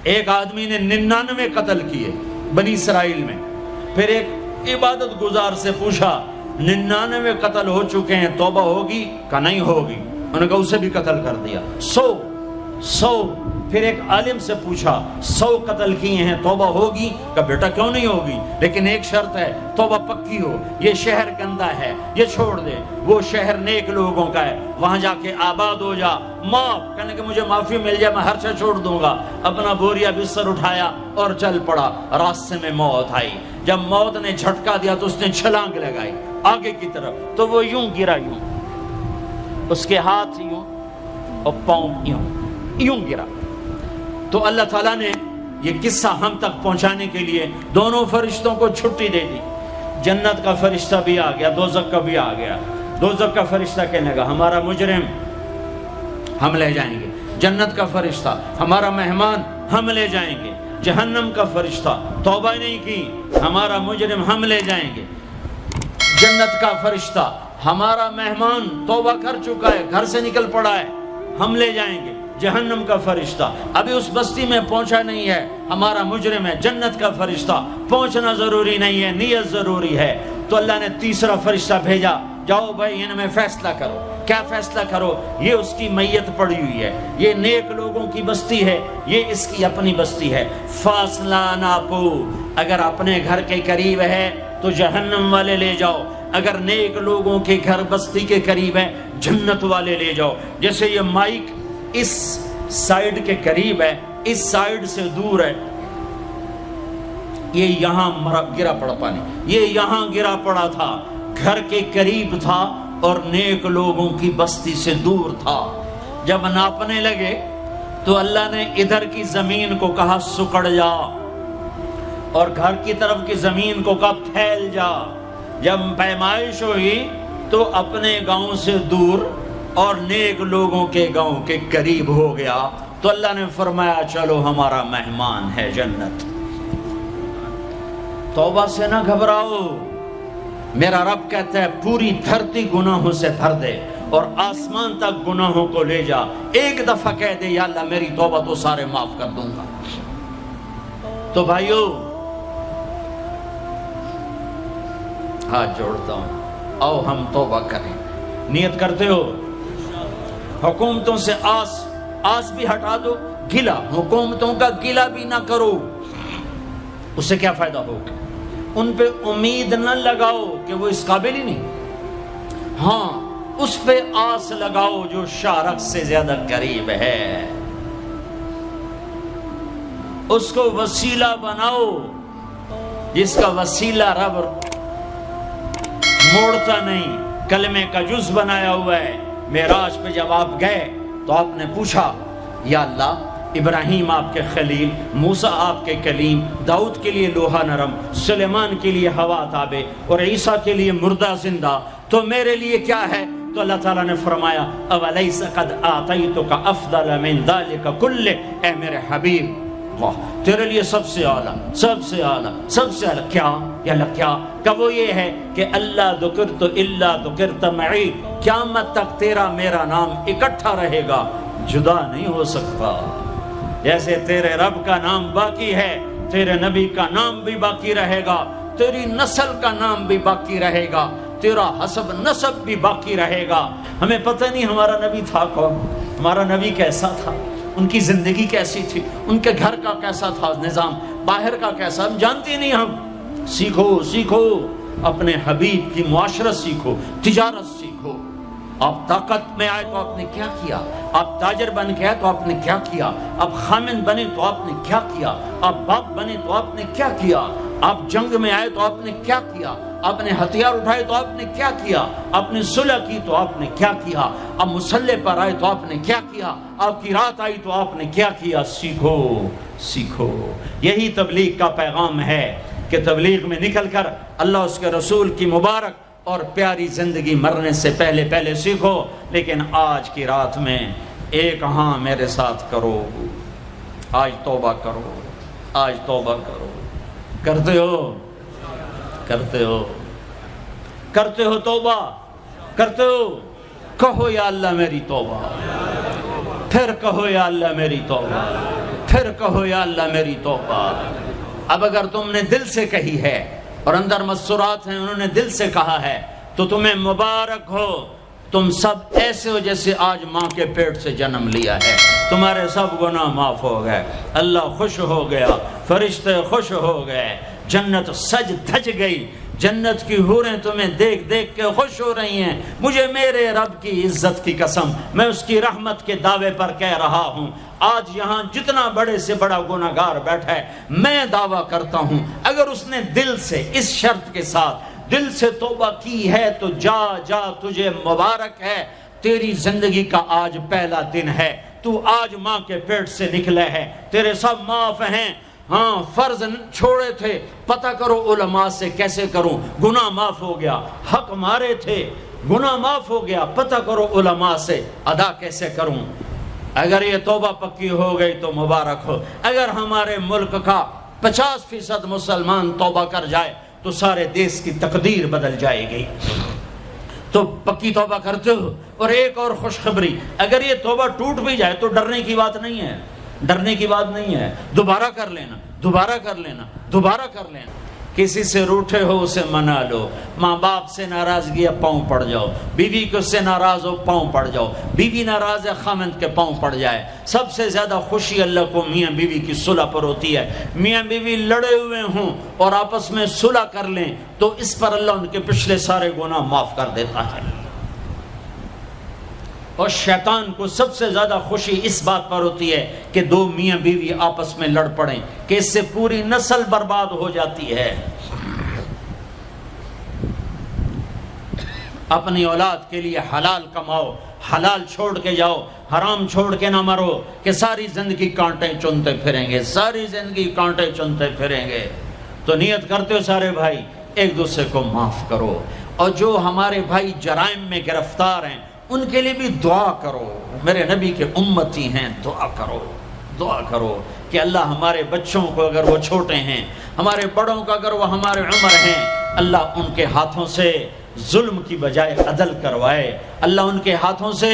ایک آدمی نے 99 قتل کیے بنی اسرائیل میں. پھر ایک عبادت گزار سے پوچھا 99 قتل ہو چکے ہیں، توبہ ہوگی؟ کہ نہیں ہوگی. انہوں نے کہا اسے بھی قتل کر دیا. 100. پھر ایک عالم سے پوچھا 100 قتل کیے ہیں، توبہ ہوگی؟ کہ بیٹا کیوں نہیں ہوگی، لیکن ایک شرط ہے، توبہ پکی ہو. یہ شہر گندا ہے، یہ چھوڑ دے. وہ شہر نیک لوگوں کا ہے، وہاں جا کے آباد ہو جا. معاف کہنے کہ مجھے معافی مل جائے میں ہر سے چھوڑ دوں گا. اپنا بوریا بستر اٹھایا اور چل پڑا. راستے میں موت آئی. جب موت نے جھٹکا دیا تو اس نے چھلانگ لگائی آگے کی طرف، تو وہ یوں گرا، یوں اس کے ہاتھ یوں اور پاؤں یوں گرا. تو اللہ تعالیٰ نے یہ قصہ ہم تک پہنچانے کے لیے دونوں فرشتوں کو چھٹی دے دی. جنت کا فرشتہ بھی آ گیا، دوزخ کا بھی آ گیا. دوزخ کا فرشتہ کہنے لگا ہمارا مجرم ہم لے جائیں گے. جنت کا فرشتہ ہمارا مہمان ہم لے جائیں گے. جہنم کا فرشتہ توبہ نہیں کی ہمارا مجرم ہم لے جائیں گے. جنت کا فرشتہ ہمارا مہمان توبہ کر چکا ہے، گھر سے نکل پڑا ہے، ہم لے جائیں گے. جہنم کا فرشتہ ابھی اس بستی میں پہنچا نہیں ہے، ہمارا مجرم ہے. جنت کا فرشتہ پہنچنا ضروری نہیں ہے، نیت ضروری ہے. تو اللہ نے تیسرا فرشتہ بھیجا، جاؤ بھائی ان میں فیصلہ کرو. کیا فیصلہ کرو؟ یہ اس کی میت پڑی ہوئی ہے، یہ نیک لوگوں کی بستی ہے، یہ اس کی اپنی بستی ہے. فاصلہ ناپو. اگر اپنے گھر کے قریب ہے تو جہنم والے لے جاؤ، اگر نیک لوگوں کے گھر بستی کے قریب ہے جنت والے لے جاؤ. جیسے یہ مائک اس سائیڈ کے قریب ہے، اس سائیڈ سے دور ہے. یہ یہاں گرا پڑا پانی، یہ یہاں گرا پڑا تھا، گھر کے قریب تھا اور نیک لوگوں کی بستی سے دور تھا. جب ناپنے لگے تو اللہ نے ادھر کی زمین کو کہا سکڑ جا، اور گھر کی طرف کی زمین کو کہا پھیل جا. جب پیمائش ہوئی تو اپنے گاؤں سے دور اور نیک لوگوں کے گاؤں کے قریب ہو گیا. تو اللہ نے فرمایا چلو ہمارا مہمان ہے جنت. توبہ سے نہ گھبراؤ. میرا رب کہتا ہے پوری دھرتی گناہوں سے بھر دے اور آسمان تک گناہوں کو لے جا. ایک دفعہ کہہ دے یا اللہ میری توبہ تو سارے معاف کر دوں گا. تو بھائیو ہاتھ جوڑتا ہوں، آؤ ہم توبہ کریں. نیت کرتے ہو؟ حکومتوں سے آس بھی ہٹا دو، گلا حکومتوں کا گلا بھی نہ کرو. اس سے کیا فائدہ ہوگا؟ ان پہ امید نہ لگاؤ کہ وہ اس قابل ہی نہیں. ہاں اس پہ آس لگاؤ جو شارک سے زیادہ قریب ہے. اس کو وسیلہ بناؤ جس کا وسیلہ رب موڑتا نہیں، کلمے کا جز بنایا ہوا ہے. معراج پہ جب آپ گئے تو آپ نے پوچھا یا اللہ ابراہیم آپ کے خلیل، موسیٰ آپ کے کلیم، داؤد کے لیے لوہا نرم، سلیمان کے لیے ہوا تابع اور عیسیٰ کے لیے مردہ زندہ، تو میرے لیے کیا ہے؟ تو اللہ تعالیٰ نے فرمایا اولیس قد آتیتک افضل من ذلک کلہ، اے میرے حبیب واہ تیرے لیے سب سے اعلیٰ، سب سے اعلیٰ، سب سے اعلیٰ کیا؟ یا اللہ کیا؟ کہ وہ یہ ہے کہ اللہ ذکرت الا ذکرت معی، قیامت تک تیرا میرا نام اکٹھا رہے گا، جدا نہیں ہو سکتا. جیسے تیرے رب کا نام باقی ہے، تیرے نبی کا نام بھی باقی رہے گا، تیری نسل کا نام بھی باقی رہے گا، تیرا حسب نسب بھی باقی رہے گا. ہمیں پتہ نہیں ہمارا نبی تھا کون، ہمارا نبی کیسا تھا، ان کی زندگی کیسی تھی، ان کے گھر کا کیسا تھا نظام، باہر کا کیسا، ہم جانتے نہیں. ہم سیکھو اپنے حبیب کی معاشرت سیکھو، تجارت سیکھو. آپ طاقت میں آئے تو آپ نے کیا کیا، آپ تاجر بن کے آئے تو آپ نے کیا کیا، آپ خامن بنے تو آپ نے کیا کیا، آپ باپ بنے تو آپ نے کیا کیا، آپ جنگ میں آئے تو آپ نے کیا کیا، آپ نے ہتھیار اٹھائے تو آپ نے کیا کیا، آپ نے صلح کی تو آپ نے کیا کیا، آپ مسلح پر آئے تو آپ نے کیا کیا، آپ کی رات آئی تو آپ نے کیا کیا. سیکھو. یہی تبلیغ کا پیغام ہے کہ تبلیغ میں نکل کر اللہ اس کے رسول کی مبارک اور پیاری زندگی مرنے سے پہلے سیکھو. لیکن آج کی رات میں ایک ہاں میرے ساتھ کرو، آج توبہ کرو، آج توبہ کرو. کرتے ہو توبہ، کرتے ہو؟ کہو یا اللہ میری توبہ، پھر کہو یا اللہ میری توبہ، پھر کہو یا اللہ میری توبہ۔ اب اگر تم نے دل سے کہی ہے اور اندر مسرات ہیں انہوں نے دل سے کہا ہے تو تمہیں مبارک ہو، تم سب ایسے ہو جیسے آج ماں کے پیٹ سے جنم لیا ہے، تمہارے سب گناہ معاف ہو گئے، اللہ خوش ہو گیا، فرشتے خوش ہو گئے، جنت سج دھج گئی، جنت کی حوریں تمہیں دیکھ دیکھ کے خوش ہو رہی ہیں۔ مجھے میرے رب کی عزت کی قسم، میں اس کی رحمت کے دعوے پر کہہ رہا ہوں، آج یہاں جتنا بڑے سے بڑا گناہگار بیٹھا ہے، میں دعویٰ کرتا ہوں اگر اس نے دل سے اس شرط کے ساتھ دل سے توبہ کی ہے تو جا جا تجھے مبارک ہے، تیری زندگی کا آج پہلا دن ہے، تو آج ماں کے پیٹ سے نکلے ہے، تیرے سب معاف ہیں۔ ہاں فرض چھوڑے تھے، پتہ کرو علماء سے کیسے کروں، گناہ معاف ہو گیا، حق مارے تھے، گناہ معاف ہو گیا، پتہ کرو علماء سے ادا کیسے کروں۔ اگر یہ توبہ پکی ہو گئی تو مبارک ہو۔ اگر ہمارے ملک کا 50% مسلمان توبہ کر جائے تو سارے دیش کی تقدیر بدل جائے گی۔ تو پکی توبہ کرتے ہو۔ اور ایک اور خوشخبری، اگر یہ توبہ ٹوٹ بھی جائے تو ڈرنے کی بات نہیں ہے، ڈرنے کی بات نہیں ہے، دوبارہ کر لینا، دوبارہ کر لینا، دوبارہ کر لینا۔ کسی سے روٹھے ہو اسے منا لو، ماں باپ سے ناراضگی ہے پاؤں پڑ جاؤ، بیوی کو سے ناراض ہو پاؤں پڑ جاؤ، بیوی ناراض ہے خامند کے پاؤں پڑ جائے۔ سب سے زیادہ خوشی اللہ کو میاں بیوی کی صلح پر ہوتی ہے۔ میاں بیوی لڑے ہوئے ہوں اور آپس میں صلح کر لیں تو اس پر اللہ ان کے پچھلے سارے گناہ معاف کر دیتا ہے۔ اور شیطان کو سب سے زیادہ خوشی اس بات پر ہوتی ہے کہ دو میاں بیوی آپس میں لڑ پڑیں، کہ اس سے پوری نسل برباد ہو جاتی ہے۔ اپنی اولاد کے لیے حلال کماؤ، حلال چھوڑ کے جاؤ، حرام چھوڑ کے نہ مرو کہ ساری زندگی کانٹے چنتے پھریں گے، ساری زندگی کانٹے چنتے پھریں گے۔ تو نیت کرتے ہو سارے بھائی ایک دوسرے کو معاف کرو، اور جو ہمارے بھائی جرائم میں گرفتار ہیں ان کے لیے بھی دعا کرو، میرے نبی کے امتی ہیں، دعا کرو، دعا کرو کہ اللہ ہمارے بچوں کو اگر وہ چھوٹے ہیں، ہمارے بڑوں کو اگر وہ ہمارے عمر ہیں، اللہ ان کے ہاتھوں سے ظلم کی بجائے عدل کروائے، اللہ ان کے ہاتھوں سے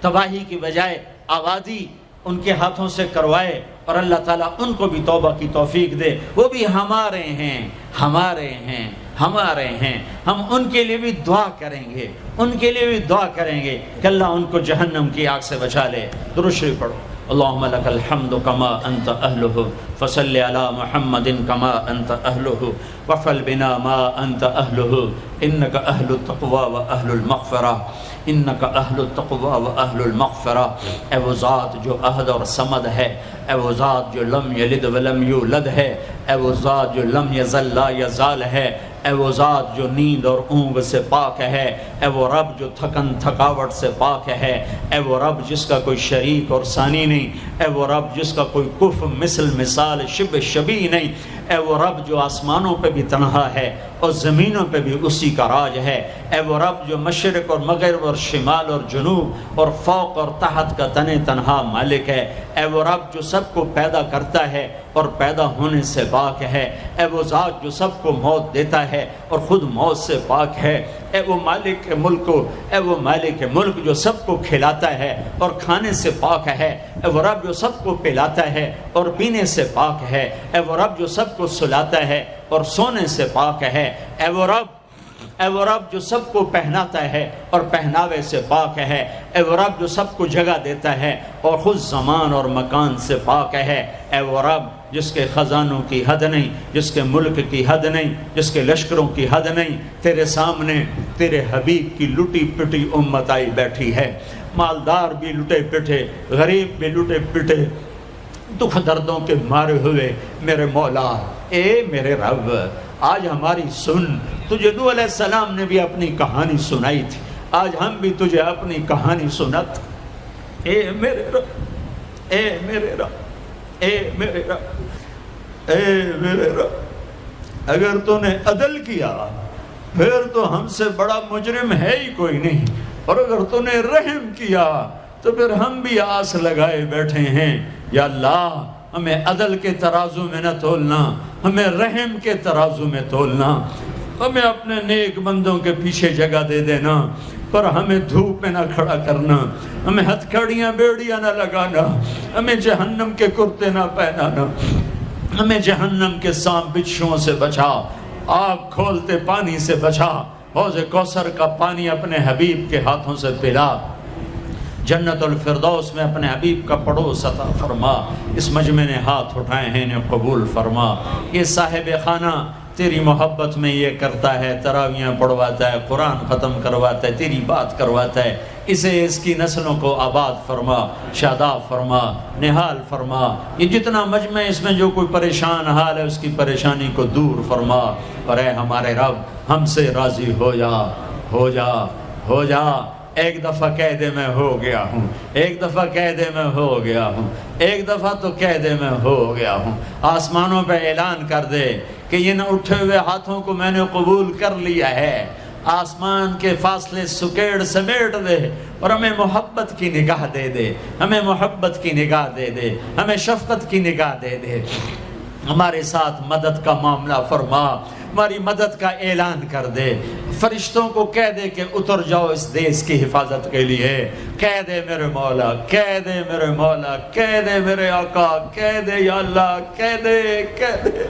تباہی کی بجائے آبادی ان کے ہاتھوں سے کروائے، اور اللہ تعالیٰ ان کو بھی توبہ کی توفیق دے۔ وہ بھی ہمارے ہیں، ہمارے ہیں، ہمارے ہیں، ہم ان کے لیے بھی دعا کریں گے، ان کے لیے بھی دعا کریں گے کہ اللہ ان کو جہنم کی آگ سے بچا لے۔ درود شریف پڑھو۔ اللہم لک الحمد کما انت اہلہ فصل علی محمد کما انت اہلہ وفعل بنا ما انت اہلہ انک اہل التقوی و اہل المغفرہ، انک اہل التقوی و اہل المغفرہ۔ اے وہ ذات جو احد اور صمد ہے، اے وہ ذات جو لم یلد ولم یولد ہے، اے وہ ذات جو لم یزل لا یزال ہے، اے وہ ذات جو نیند اور اونگ سے پاک ہے، اے وہ رب جو تھکن تھکاوٹ سے پاک ہے، اے وہ رب جس کا کوئی شریک اور ثانی نہیں، اے وہ رب جس کا کوئی کف مثل مثال شبہ شبیہ نہیں، اے وہ رب جو آسمانوں پہ بھی تنہا ہے اور زمینوں پہ بھی اسی کا راج ہے، اے وہ رب جو مشرق اور مغرب اور شمال اور جنوب اور فوق اور تحت کا تنہا مالک ہے، اے وہ رب جو سب کو پیدا کرتا ہے اور پیدا ہونے سے پاک ہے، اے وہ ذات جو سب کو موت دیتا ہے اور خود موت سے پاک ہے، اے وہ مالک ملک، اے وہ مالک ملک جو سب کو کھلاتا ہے اور کھانے سے پاک ہے، اے وہ رب جو سب کو پلاتا ہے اور پینے سے پاک ہے، اے وہ رب جو سب کو سلاتا ہے اور سونے سے پاک ہے، اے وہ رب جو سب کو پہناتا ہے اور پہناوے سے پاک ہے، اے وہ رب جو سب کو جگہ دیتا ہے اور خود زمان اور مکان سے پاک ہے، اے وہ رب جس کے خزانوں کی حد نہیں، جس کے ملک کی حد نہیں، جس کے لشکروں کی حد نہیں، تیرے سامنے تیرے حبیب کی لٹی پٹی امت آئی بیٹھی ہے، مالدار بھی لٹے پٹے، غریب بھی لٹے پٹے، دکھ دردوں کے مارے ہوئے میرے مولا، اے میرے رب آج ہماری سن۔ تجھے نوح علیہ السلام نے بھی اپنی کہانی سنائی تھی، آج ہم بھی تجھے اپنی کہانی سنت۔ اے میرے رب، اے میرے رب، اے میرے رب، اے میرے رب، اگر تو نے عدل کیا پھر تو ہم سے بڑا مجرم ہے ہی کوئی نہیں، اور اگر تو نے رحم کیا تو پھر ہم بھی آس لگائے بیٹھے ہیں۔ یا اللہ ہمیں عدل کے ترازو میں نہ تولنا، ہمیں رحم کے ترازو میں تولنا، ہمیں اپنے نیک بندوں کے پیچھے جگہ دے دینا، پر ہمیں دھوپ میں نہ کھڑا کرنا، ہمیں ہتھکڑیاں بیڑیاں نہ لگانا، ہمیں جہنم کے کرتے نہ پہنانا، ہمیں جہنم کے سانپ بچھوؤں سے بچا، آگ کھولتے پانی سے بچا، حوض کوثر کا پانی اپنے حبیب کے ہاتھوں سے پلا، جنت الفردوس میں اپنے حبیب کا پڑوس عطا فرما، اس مجمع نے ہاتھ اٹھائے ہیں انہیں قبول فرما۔ یہ صاحب خانہ تیری محبت میں یہ کرتا ہے، تراویاں پڑھواتا ہے، قرآن ختم کرواتا ہے، تیری بات کرواتا ہے، اسے اس کی نسلوں کو آباد فرما، شاداب فرما، نہال فرما۔ یہ جتنا مجمع اس میں جو کوئی پریشان حال ہے اس کی پریشانی کو دور فرما، اور اے ہمارے رب ہم سے راضی ہو جا، ہو جا، ہو جا۔ ایک دفعہ کہہ دے میں ہو گیا ہوں، ایک دفعہ کہہ دے میں ہو گیا ہوں، ایک دفعہ تو کہہ دے میں ہو گیا ہوں۔ آسمانوں پہ اعلان کر دے کہ یہ نہ اٹھے ہوئے ہاتھوں کو میں نے قبول کر لیا ہے۔ آسمان کے فاصلے سکیڑ سمیٹ دے اور ہمیں محبت کی نگاہ دے دے، ہمیں محبت کی نگاہ دے دے، ہمیں شفقت کی نگاہ دے دے۔ ہمارے ساتھ مدد کا معاملہ فرما، ہماری مدد کا اعلان کر دے، فرشتوں کو کہہ دے کہ اتر جاؤ اس دیس کی حفاظت کے لیے، کہہ دے میرے مولا، کہہ دے میرے مولا، کہہ دے میرے آقا، کہہ دے یا اللہ، کہہ دے، کہہ دے،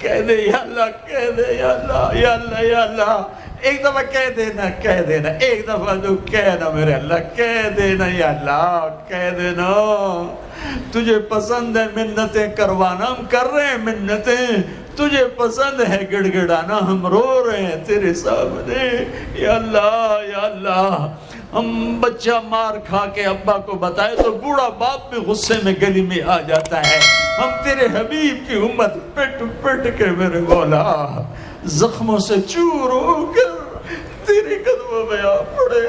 کہہ دے یا اللہ، کہہ دے یا اللہ، یا اللہ، یا اللہ۔ ایک دفعہ کہہ دینا، کہہ دینا، ایک دفعہ تو کہنا میرے اللہ، کہہ دینا یا اللہ، کہہ دینا۔ تجھے پسند ہے منتیں کروانا، ہم کر رہے ہیں منتیں، تجھے پسند ہے گڑ گڑانا، ہم رو رہے ہیں تیرے سامنے یا اللہ، یا اللہ۔ ہم بچہ مار کھا کے ابا کو بتائے تو بوڑھا باپ بھی غصے میں گلی میں آ جاتا ہے، ہم تیرے حبیب کی امت پٹ پٹ کے میرے مولا زخموں سے چور ہو کر تیرے قدموں میں آ پڑے۔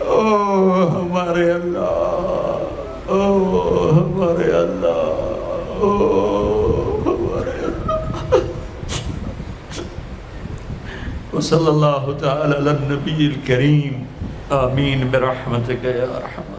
او ہمارے اللہ، او ہمارے اللہ، او ہمارے اللہ۔ وصلی اللہ تعالی علی النبی الکریم، آمین برحمتک یا ارحم۔